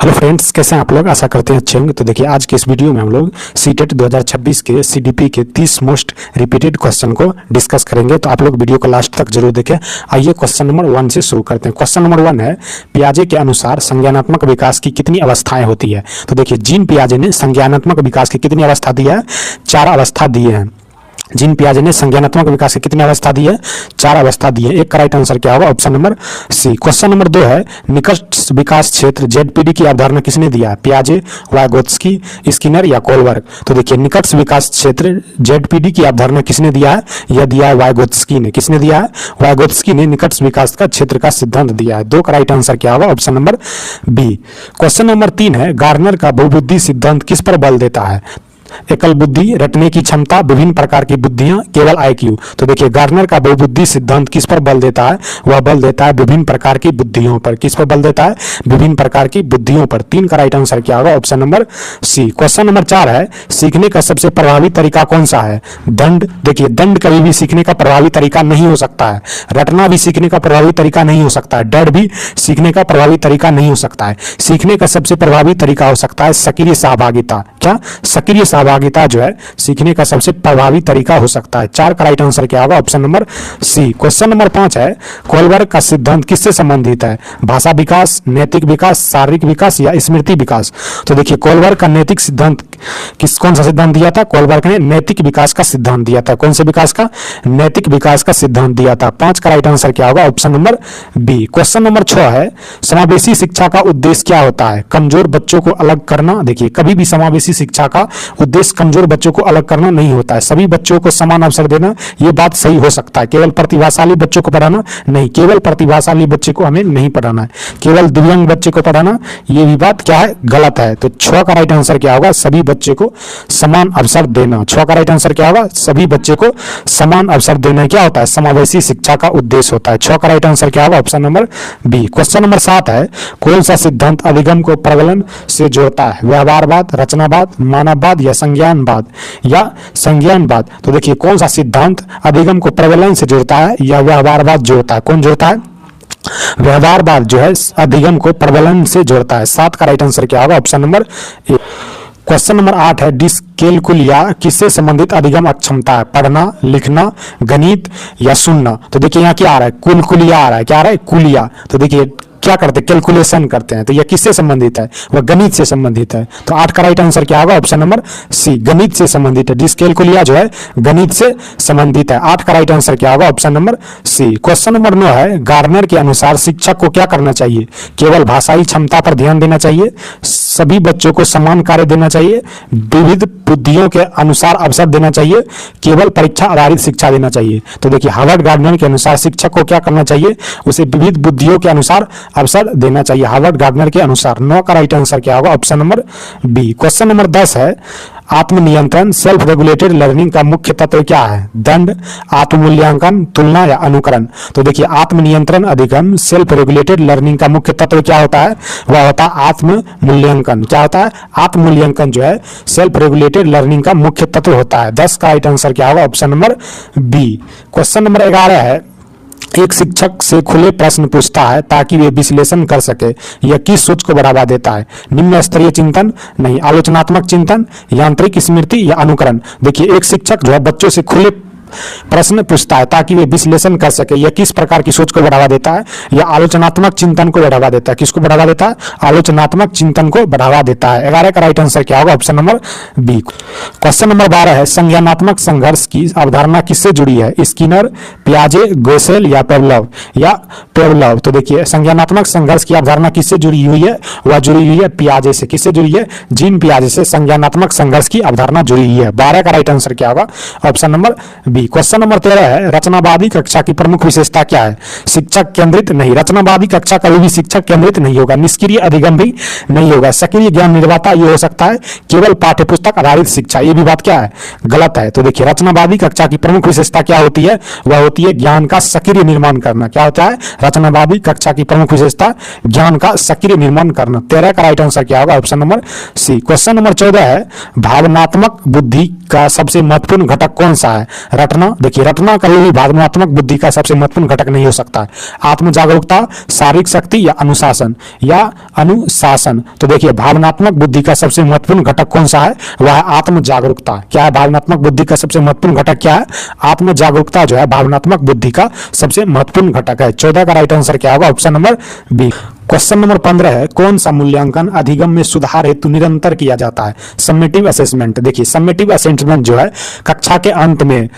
Hello friends, कैसे हैं आप लोग। आशा करते हैं अच्छे होंगे। तो देखिए, आज के इस वीडियो में हम लोग सीटेट 2026 के सीडीपी के 30 मोस्ट रिपीटेड क्वेश्चन को डिस्कस करेंगे। तो आप लोग वीडियो को लास्ट तक जरूर देखें। आइए क्वेश्चन नंबर 1 से शुरू करते हैं। क्वेश्चन नंबर 1 है, पियाजे के अनुसार संज्ञानात्मक विकास की कितनी अवस्थाएं होती है। तो देखिए, जीन पियाजे ने संज्ञानात्मक विकास की कितनी अवस्था दी है? 4 अवस्था दिए हैं। जीन पियाजे ने संज्ञानात्मक विकास की कितनी अवस्था दी है? 4 अवस्था दी है। एक का राइट आंसर क्या होगा? Option number C. Question number 2 है, निकट विकास क्षेत्र जेडपीडी की अवधारणा किसने दिया है? पियाजे, वाइगोत्स्की, स्किनर या कोलबर्ग। तो देखिए, निकट विकास क्षेत्र जेडपीडी की अवधारणा किसने दिया है? यह दिया है वाइगोत्स्की ने। किसने दिया है? वाइगोत्स्की ने निकट विकास का क्षेत्र का सिद्धांत दिया है। 2 का राइट आंसर क्या होगा? Option number B. Question number 3 है, गार्नर का बहुबुद्धि सिद्धांत किस पर बल देता है? एकल बुद्धि, रटने की क्षमता, विभिन्न प्रकार की बुद्धियां, केवल आईक्यू। तो देखिए, गार्नर का बहुबुद्धि सिद्धांत किस पर बल देता है? वह बल देता है विभिन्न प्रकार की बुद्धियों पर। किस पर बल देता है? विभिन्न प्रकार की बुद्धियों पर। 3 का राइट आंसर क्या होगा? Option number C. Question number 4 है, सीखने का सबसे प्रभावी तरीका कौन सा है? दंड। देखिए, दंड कभी भी सीखने का प्रभावी तरीका नहीं हो सकता है। रटना भी सीखने का प्रभावी तरीका नहीं हो सकता है। डर भी सीखने का प्रभावी तरीका नहीं हो सकता है। सीखने का सबसे प्रभावी तरीका हो सकता है सक्रिय सहभागिता। क्या? सक्रिय सहभागिता जो है सीखने का सबसे प्रभावी तरीका हो सकता है। 4 का राइट आंसर क्या होगा? Option number C. Question number 5 है, कोलबर्ग का सिद्धांत किससे संबंधित है? भाषा विकास, नैतिक विकास, शारीरिक विकास या स्मृति विकास। तो देखिए, कोलबर्ग का नैतिक सिद्धांत कौन सा सिद्धांत दिया था? कोलबर्ग ने नैतिक विकास का सिद्धांत दिया था। कौन से विकास का? नैतिक विकास का सिद्धांत दिया था। 5 का राइट आंसर क्या होगा? Option number B. Question number 6 है, समावेशी शिक्षा का उद्देश्य क्या होता है? कमजोर बच्चों को अलग करना। देखिए, कभी भी समावेशी शिक्षा का उद्देश्य कमजोर बच्चों को अलग करना नहीं होता है। सभी बच्चों को समान अवसर देना, यह बात सही हो सकता है। केवल प्रतिभाशाली बच्चों को पढ़ाना नहीं, केवल प्रतिभाशाली बच्चे को हमें नहीं पढ़ाना है। केवल दिव्यांग बच्चे को पढ़ाना, यह भी बात क्या है? गलत है। तो 6 का राइट आंसर क्या होगा? सभी बच्चे को समान अवसर देना। 6 का राइट आंसर क्या होगा? सभी बच्चे को समान अवसर देना क्या होता है? समावेशी शिक्षा का उद्देश्य होता है। 6 का राइट आंसर क्या होगा? Option number B. Question number 7 है, कौन सा सिद्धांत अधिगम को प्रबलन से जोड़ता है? व्यवहारवाद, रचनावाद, मानववाद या संज्ञानवाद तो देखिए, कौन सा सिद्धांत अधिगम को प्रबलन से जोड़ता है या व्यवहारवाद जोड़ता है? कौन जोड़ता है? व्यवहारवाद जो है अधिगम को प्रबलन से जोड़ता है। 7 का राइट आंसर क्या होगा? Option number A. Question number 8 है, डिस्कैलकुलिया किससे संबंधित अधिगम अक्षमता है? पढ़ना, लिखना, गणित या सुनना। तो देखिए, यहाँ क्या आ रहा है? कुलकुलिया आ रहा है। क्या आ रहा है? कुलिया। तो देखिए, क्या करते हैं? कैलकुलेशन करते हैं। तो यह किससे संबंधित है? वह गणित से संबंधित है। तो 8 का राइट आंसर क्या होगा? ऑप्शन नंबर सी, गणित से संबंधित है। डिस्कैलकुलिया जो है गणित से संबंधित है। 8 का राइट आंसर क्या होगा? Option number C. Question number 9 है, गार्नर के अनुसार शिक्षक को क्या करना चाहिए? केवल भाषाई क्षमता पर ध्यान देना चाहिए, सभी बच्चों को समान कार्य देना चाहिए, विविध बुद्धियों के अनुसार अवसर देना चाहिए, केवल परीक्षा आधारित शिक्षा देना चाहिए। तो देखिए, हार्वर्ड गार्डनर के अनुसार शिक्षक को क्या करना चाहिए? उसे विविध बुद्धियों के अनुसार अवसर देना चाहिए, हार्वर्ड गार्डनर के अनुसार। 9 का राइट आंसर क्या होगा? Option number B. Question number 10 है, आत्मनियंत्रण सेल्फ रेगुलेटेड लर्निंग का मुख्य तत्व क्या है? दंड, आत्ममूल्यांकन, तुलना या अनुकरण। तो देखिए, आत्मनियंत्रण अधिगम सेल्फ रेगुलेटेड लर्निंग का मुख्य तत्व क्या होता है? वह होता है आत्ममूल्यांकन। क्या होता है? आत्ममूल्यांकन जो है सेल्फ रेगुलेटेड लर्निंग का मुख्य तत्व होता है। 10 का राइट आंसर क्या होगा? Option number B. Question number 11 है, एक शिक्षक से खुले प्रश्न पूछता है ताकि वे विश्लेषण कर सके, यह किस सोच को बढ़ावा देता है? निम्न स्तरीय चिंतन नहीं, आलोचनात्मक चिंतन, यांत्रिक स्मृति या अनुकरण। देखिए, एक शिक्षक जो है बच्चों से खुले प्रश्न पूछता है ताकि वे विश्लेषण कर सके, यह किस प्रकार की सोच को बढ़ावा देता है? यह आलोचनात्मक चिंतन को बढ़ावा देता है। किसको बढ़ावा देता है? आलोचनात्मक चिंतन को बढ़ावा देता है। 11 का राइट आंसर क्या होगा? Option number B. Question number 12 है, संज्ञानात्मक संघर्ष की अवधारणा किससे जुड़ी है? स्किनर, पियाजे, गोसेल या पेवलव। तो देखिए, संज्ञानात्मक संघर्ष की अवधारणा किससे जुड़ी हुई है? वह जुड़ी हुई है पियाजे से। किससे जुड़ी है? जीन पियाजे से संज्ञानात्मक संघर्ष की अवधारणा जुड़ी हुई है। 12 का राइट आंसर क्या होगा? Option number B. Question number 13 है, रचनावादी कक्षा की प्रमुख विशेषता क्या है? शिक्षक केंद्रित नहीं, रचनावादी कक्षा कभी भी शिक्षक केंद्रित नहीं होगा। निष्क्रिय अधिगम भी नहीं होगा। सक्रिय ज्ञान निर्माता ये हो सकता है केवल पाठ्यपुस्तक आधारित शिक्षा। ये भी बात क्या है? गलत है। तो देखिए, रचनावादी कक्षा की प्रमुख विशेषता क्या होती है? वह होती है ज्ञान का सक्रिय निर्माण करना। क्या होता है? रचनावादी कक्षा की प्रमुख विशेषता ज्ञान का सक्रिय निर्माण करना। 13 का राइट आंसर क्या होगा? Option number C. Question number 14 है, भावनात्मक बुद्धि का सबसे महत्वपूर्ण घटक कौन सा है? रटना, देखिए रटना कभी भी भावनात्मक बुद्धि का सबसे महत्वपूर्ण घटक नहीं हो सकता है। आत्म जागरूकता, शारीरिक शक्ति या अनुशासन। तो देखिए भावनात्मक बुद्धि का सबसे महत्वपूर्ण घटक कौन सा है? वह है आत्म जागरूकता। क्या है भावनात्मक बुद्धि का सबसे महत्वपूर्ण घटक? क्या है? आत्म जागरूकता जो है भावनात्मक बुद्धि का सबसे महत्वपूर्ण घटक है। 14 का राइट आंसर क्या होगा? Option number B. Question number 15 है, कौन सा मूल्यांकन अधिगम में सुधार हेतु निरंतर किया जाता है? Summative assessment. देखिए समेटिव असेसमेंट जो है कक्षा के अंत में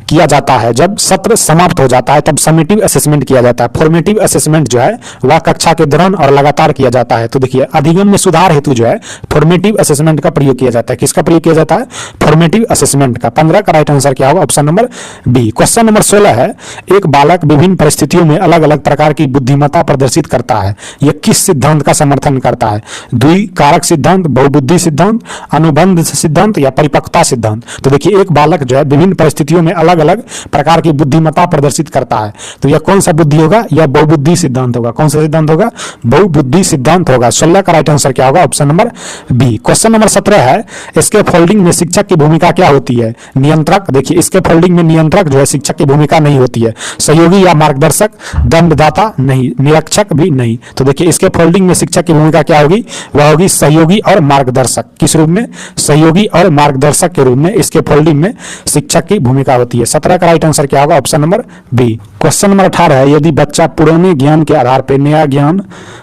किया जाता है, जब सत्र समाप्त हो जाता है तब समेटिव असेसमेंट किया जाता है। फॉर्मेटिव असेसमेंट जो है वह कक्षा के दौरान और लगातार किया जाता है। तो देखिए अधिगम में सुधार हेतु जो है फॉर्मेटिव असेसमेंट का प्रयोग किया जाता है। किसका प्रयोग किया जाता है? फॉर्मेटिव असेसमेंट का। 15 का राइट आंसर क्या होगा? Option number B. Question number 16 है, एक बालक विभिन्न परिस्थितियों में अलग अलग प्रकार की बुद्धिमत्ता प्रदर्शित करता है, यह किस सिद्धांत का समर्थन करता है? द्विकारक सिद्धांत, बहुबुद्धि सिद्धांत, अनुबंध सिद्धांत या परिपक्वता सिद्धांत? तो देखिए एक बालक जो है विभिन्न परिस्थितियों में अलग अलग प्रकार की बुद्धिमत्ता प्रदर्शित करता है, तो यह कौन सा बुद्धि होगा? यह बहुबुद्धि सिद्धांत होगा। कौन सा सिद्धांत होगा? बहुबुद्धि सिद्धांत होगा। 16 का राइट आंसर क्या होगा? Option number B. Question number 17 है, इसके फोल्डिंग में शिक्षक की भूमिका क्या होती है? नियंत्रक। देखिए इसके फोल्डिंग में नियंत्रक जो है शिक्षक की भूमिका नहीं होती है। सहयोगी या मार्गदर्शक, दंडदाता नहीं, निरीक्षक भी नहीं। तो देखिए इसके फोल्डिंग में शिक्षक की भूमिका क्या होगी? वह होगी सहयोगी और मार्गदर्शक। किस रूप में? सहयोगी और मार्गदर्शक के रूप में इसके फोल्डिंग में शिक्षक की भूमिका होती है। 17 का राइट आंसर क्या होगा? Option number B. Question number 18 है, यदि बच्चा पुराने ज्ञान के आधार पर नया ज्ञान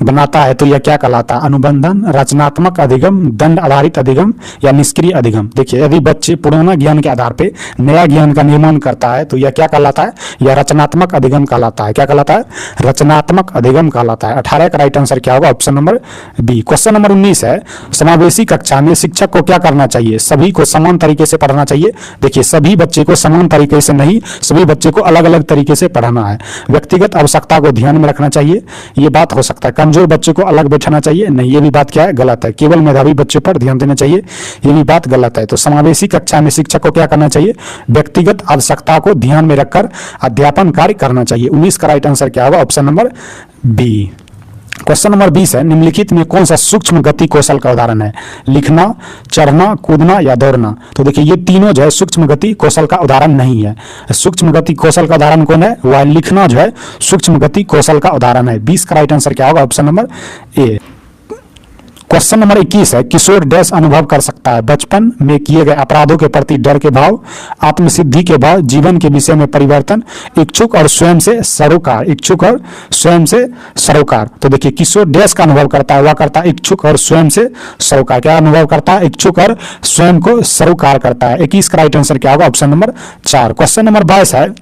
बनाता है तो यह क्या कहलाता है? अनुबंधन, रचनात्मक अधिगम, दंड आधारित अधिगम या निष्क्रिय अधिगम? देखिए यदि बच्चे पुराना ज्ञान के आधार पर नया ज्ञान का निर्माण करता है तो यह क्या कहलाता है? यह रचनात्मक अधिगम कहलाता है। क्या कहलाता है? रचनात्मक अधिगम कहलाता है। 18 का राइट आंसर क्या होगा? Option number B. Question number 19 है, समावेशी कक्षा में शिक्षक को क्या करना चाहिए? सभी को समान तरीके से पढ़ाना चाहिए। देखिए सभी बच्चे को समान तरीके से नहीं, सभी बच्चे को अलग अलग तरीके से पढ़ाना है। व्यक्तिगत आवश्यकता को ध्यान में रखना चाहिए, ये बात हो सकता है। कमजोर बच्चे को अलग बैठाना चाहिए, नहीं, ये भी बात क्या है? गलत है। केवल मेधावी बच्चे पर ध्यान देना चाहिए, ये भी बात गलत है। तो समावेशी कक्षा में शिक्षक को क्या करना चाहिए? व्यक्तिगत आवश्यकता को ध्यान में रखकर अध्यापन कार्य करना चाहिए। 19 का राइट आंसर क्या होगा? Option number B. Question number 20 है, निम्नलिखित में कौन सा सूक्ष्म गति कौशल का उदाहरण है? लिखना, चढ़ना, कूदना या दौड़ना? तो देखिए ये तीनों जो है सूक्ष्म गति कौशल का उदाहरण नहीं है। सूक्ष्म गति कौशल का उदाहरण कौन है? वह लिखना जो है सूक्ष्म गति कौशल का उदाहरण है। 20 का राइट आंसर क्या होगा? Option number A. Question number 21 है, किशोर डैश अनुभव कर सकता है? बचपन में किए गए अपराधों के प्रति डर के भाव, आत्मसिद्धि के भाव, जीवन के विषय में परिवर्तन, इच्छुक और स्वयं से सरोकार। इच्छुक और स्वयं से सरोकार। तो देखिए किशोर डैश का अनुभव करता है? वह करता है इच्छुक और स्वयं से सरोकार। क्या अनुभव करता है? इच्छुक और स्वयं को सरोकार करता है। 21 का राइट आंसर क्या होगा? Option number 4। क्वेश्चन नंबर 22 है,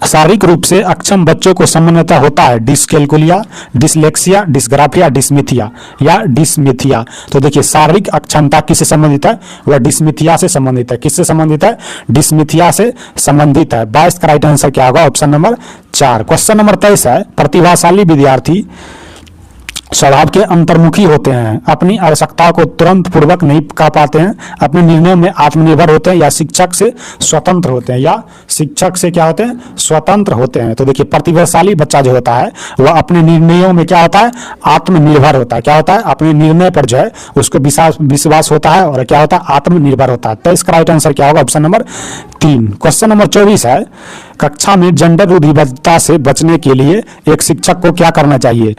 शारीरिक रूप से अक्षम बच्चों को सामान्यतः होता है डिसकैलकुलिया, डिसलेक्सिया, डिसग्राफिया, डिसमिथिया या डिसमिथिया। तो देखिए शारीरिक अक्षमता किससे संबंधित है? वह डिसमिथिया से संबंधित है। किससे संबंधित है? डिसमिथिया से संबंधित है। 22 का राइट आंसर क्या होगा? Option number 4। क्वेश्चन नंबर 23 है, प्रतिभाशाली विद्यार्थी स्वभाव के अंतर्मुखी होते हैं, अपनी आवश्यकताओं को तुरंत पूर्वक नहीं कह पाते हैं, अपने निर्णयों में आत्मनिर्भर होते हैं या शिक्षक से स्वतंत्र होते हैं? या शिक्षक से क्या होते हैं? स्वतंत्र होते हैं। तो देखिए प्रतिभाशाली बच्चा जो होता है वह अपने निर्णयों में क्या होता है? आत्मनिर्भर होता है। क्या होता है? अपने निर्णय पर जो है उसको विश्वास होता है और क्या होता है? आत्मनिर्भर होता है। तो इसका राइट आंसर क्या होगा? Option number 3। क्वेश्चन नंबर 24 है, कक्षा में जेंडर रूढ़िबद्धता से बचने के लिए एक शिक्षक को क्या करना चाहिए?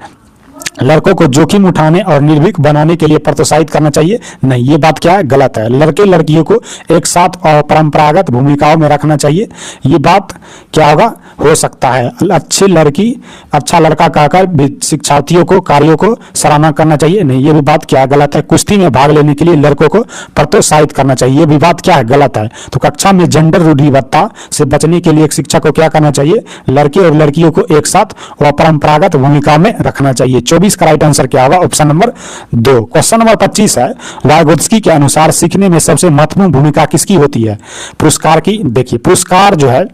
लड़कों को जोखिम उठाने और निर्भीक बनाने के लिए प्रोत्साहित करना चाहिए? नहीं, ये बात क्या है? गलत है। लड़के लड़कियों को एक साथ और परंपरागत भूमिकाओं में रखना चाहिए, ये बात क्या होगा? हो सकता है। अच्छी लड़की अच्छा लड़का कहकर शिक्षार्थियों को कार्यों को सराहना करना चाहिए? नहीं, ये भी बात क्या है? गलत है। कुश्ती में भाग लेने के लिए लड़कों को प्रोत्साहित करना चाहिए, ये भी बात क्या है? गलत है। तो कक्षा में जेंडर रूढ़िबद्धता से बचने के लिए एक शिक्षक को क्या करना चाहिए? लड़के और लड़कियों को एक साथ और परंपरागत भूमिका में रखना चाहिए। 24 का राइट आंसर क्या होगा? Option number 2। क्वेश्चन नंबर 25 है, वाइगोत्स्की के अनुसार सीखने में सबसे महत्वपूर्ण भूमिका किसकी होती है? पुरस्कार की। देखिए पुरस्कार जो है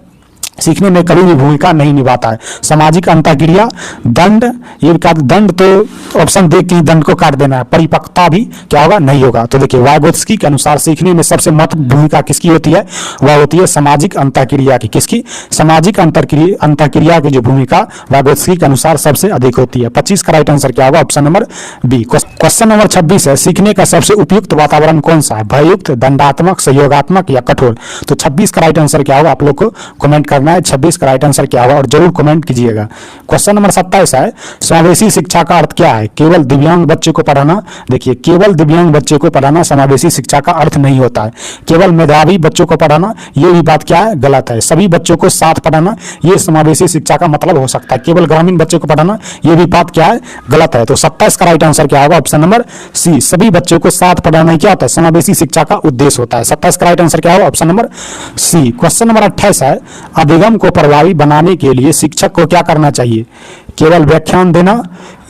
सीखने में कभी भी भूमिका नहीं निभाता है। सामाजिक अंतःक्रिया, दंड, ये दंड तो ऑप्शन देख के दंड को काट देना है। परिपक्वता भी क्या होगा, नहीं होगा। तो देखिए वाइगोत्स्की के अनुसार सीखने में सबसे महत्वपूर्ण भूमिका किसकी होती है, वह होती है सामाजिक अंतःक्रिया की। किसकी, सामाजिक अंतःक्रिया की जो भूमिका वाइगोत्स्की के अनुसार सबसे अधिक होती है। 25 का राइट आंसर क्या होगा, option number B. Question number 26 है, सीखने का सबसे उपयुक्त वातावरण कौन सा है, भययुक्त, दंडात्मक, सहयोगात्मक या कठोर। तो 26 का राइट आंसर क्या होगा, आप लोग को कमेंट करना है 26 का राइट आंसर क्या होगा और जरूर कमेंट कीजिएगा। क्वेश्चन नंबर 27 है, समावेशी शिक्षा का अर्थ क्या है, केवल दिव्यांग बच्चे को पढ़ाना। देखिए केवल दिव्यांग बच्चे को पढ़ाना समावेशी शिक्षा का अर्थ नहीं होता है। केवल मेधावी बच्चों को पढ़ाना, ये भी बात क्या है, गलत है। सभी बच्चों को साथ पढ़ाना, ये समावेशी शिक्षा का मतलब हो सकता है। केवल ग्रामीण बच्चों को पढ़ाना, ये भी बात क्या है, गलत है। तो 27 का राइट आंसर क्या होगा, ऑप्शन नंबर सी। सभी बच्चों को साथ पढ़ाना क्या होता है, समावेशी शिक्षा का उद्देश्य होता है। 27 का राइट आंसर क्या होगा, option number C. Question number 28 है, अधिगम को प्रभावी बनाने के लिए शिक्षक को क्या करना चाहिए, केवल व्याख्यान देना,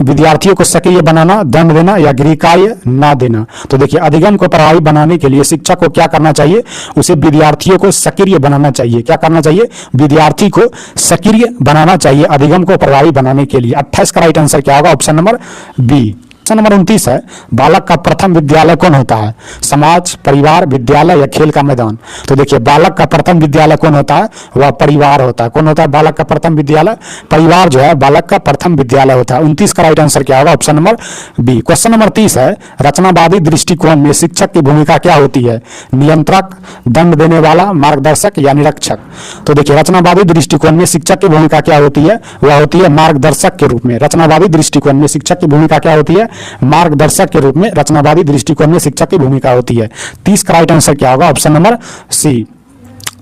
विद्यार्थियों को सक्रिय बनाना, दंड देना या गृहकार्य ना देना। तो देखिए अधिगम को प्रभावी बनाने के लिए शिक्षक को क्या करना चाहिए, उसे विद्यार्थियों को सक्रिय बनाना चाहिए। क्या करना चाहिए, विद्यार्थी को सक्रिय बनाना चाहिए अधिगम को प्रभावी बनाने के लिए। 28 का राइट आंसर क्या होगा, option number B. Question number 29 है, बालक का प्रथम विद्यालय कौन होता है, समाज, परिवार, विद्यालय या खेल का मैदान। तो देखिए बालक का प्रथम विद्यालय कौन होता है, वह परिवार होता है। कौन होता है बालक का प्रथम विद्यालय, परिवार जो है बालक का प्रथम विद्यालय होता है। 29 का राइट आंसर क्या होगा, option number B. Question number 30 है, रचनावादी दृष्टिकोण में शिक्षक की भूमिका क्या होती है, नियंत्रक, दंड देने वाला, मार्गदर्शक या निरीक्षक। तो देखिए रचनावादी दृष्टिकोण में शिक्षक की भूमिका क्या होती है, वह होती है मार्गदर्शक के रूप में। रचनावादी दृष्टिकोण में शिक्षक की भूमिका क्या होती है, मार्गदर्शक के रूप में रचनावादी दृष्टिकोण में शिक्षक की भूमिका होती है। 30 का राइट आंसर क्या होगा, ऑप्शन नंबर सी।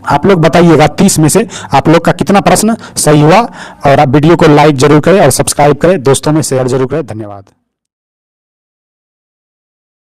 आप लोग बताइएगा 30 में से आप लोग का कितना प्रश्न सही हुआ। और आप वीडियो को लाइक जरूर करें और सब्सक्राइब करें, दोस्तों में शेयर जरूर करें। धन्यवाद।